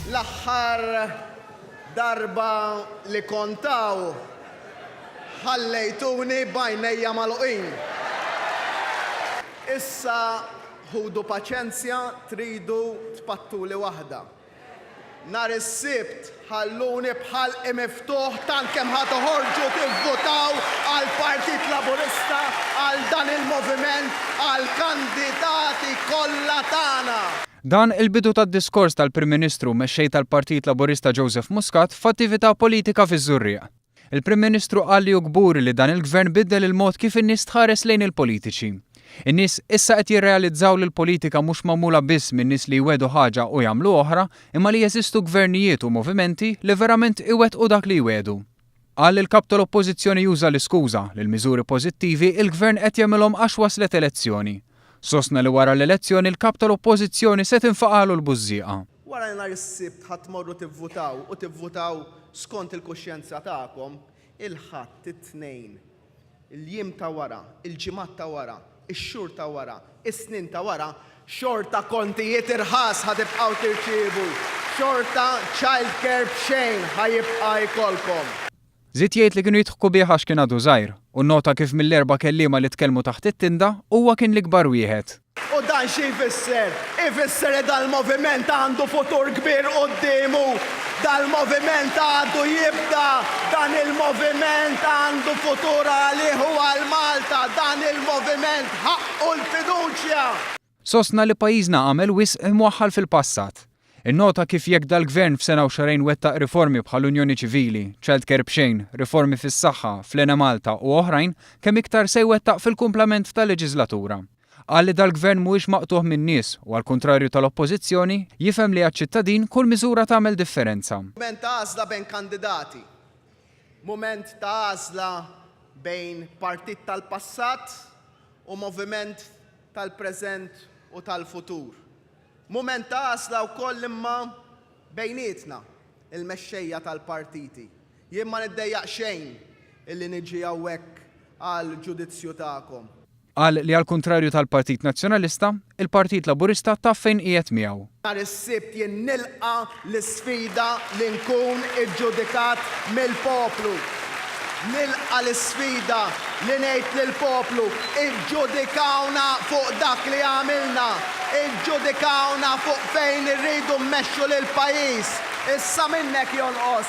L-aħħar darba li kontaw ħallejtuni bajnejja magħluqin. Issa ħudu paċenzja tridu tpattuli waħda. Nhar is-Sibt ħalluni bħal miftuħ tant kemm ħatoħorġu tivvotaw għall Partit Laburista, għal dan il-moviment, għal kandidati kollha tagħna. Dan il-bidu tad-diskors tal-Prim Ministru mexxej tal-Partit Laburista Joseph Muscat f'attività politika fiż-Żurrieq. Il-Prim Ministru qal li gburi li dan il-Gvern biddel il-mod kif in-nies tħares lejn il-politiċi. In-nies issa qed jirrealizzaw li l-politika mhux magħmula biss minn nies li jwedu ħaġa u jagħmlu oħra, imma li jeżistu gvernijiet u movimenti li verament iwettqu dak li jwedu. Qal il-kap tal-Oppożizzjoni juża l-iskuża li l-miżuri pożittivi il-Gvern qed jagħmilhom għax waslet elezzjoni. Sostna li wara l-elezzjoni il-kap tal-Oppożizzjoni se tinfaqalu l-bużżieqa. Wara nhar is-Sibt ħadd tmorru tivvutaw u tivvutaw skont il-kuxjenza tagħkom, il-ħadd it-tnejn, il-jiem ta' wara, il-ġimgħat ta' wara, ix-xhur ta' wara, is-snin ta' wara, xorta kontijiet irħas ħatibqgħu tirċievu, xorta child care b'xejn ħajibqa' jkollkom. Żied jgħid li kienu jidħku bih għax kien għadu żgħir u nnota kif mill-erba' kelliema li tkellmu taħt it-tinda huwa kien l-ikbar wieħed. U dan xi jfisser? Ifisser li dal-moviment għandu futur kbir qudiemu, dal-moviment għandu jibda, dan il-moviment għandu futur għalih u għal Malta, dan il-moviment ħaqqu l-fiduċja. Sostna li pajjiżna għamel wisq imwaħħal fil-passat. Innota kif jekk dal-Gvern f'sena u xarejn wettaq riformi bħal Unjoni Ċivili, Child Care b'xejn, riformi fis-saħħa, fl-Ena Malta u oħrajn, kemm iktar se jwettaq fil-kumplament tal-leġislatura. Qal li dal-Gvern mhuwiex maqtuħ min-nies u għall-kuntrarju tal-Oppożizzjoni jifhem li għaċ-ċittadin kull miżura tagħmel differenza. Mument ta' għażla bejn kandidati, mument ta' għażla bejn partit tal-passat u moviment tal-preżent u tal-futur. Mument ta' għażla wkoll imma bejnietna il-mexxejja tal-partiti. Jien ma niddejjaq xejn illi niġi hawnhekk għal ġudizzju tagħkom. Qal li għall-kuntrarju tal-Partit Nazzjonalista, il-Partit Laburista taf fejn qiegħed miegħu. Nhar is-Sibt jien nilqa l-isfida li nkun iġġudikat mill-poplu. Nilqa l-isfida li ngħid lill-poplu iġġudikawna fuq dak li għamilna, iġġudikawna fuq fejn irridu mmexxu lill-pajjiż. Issa minnek jonqos.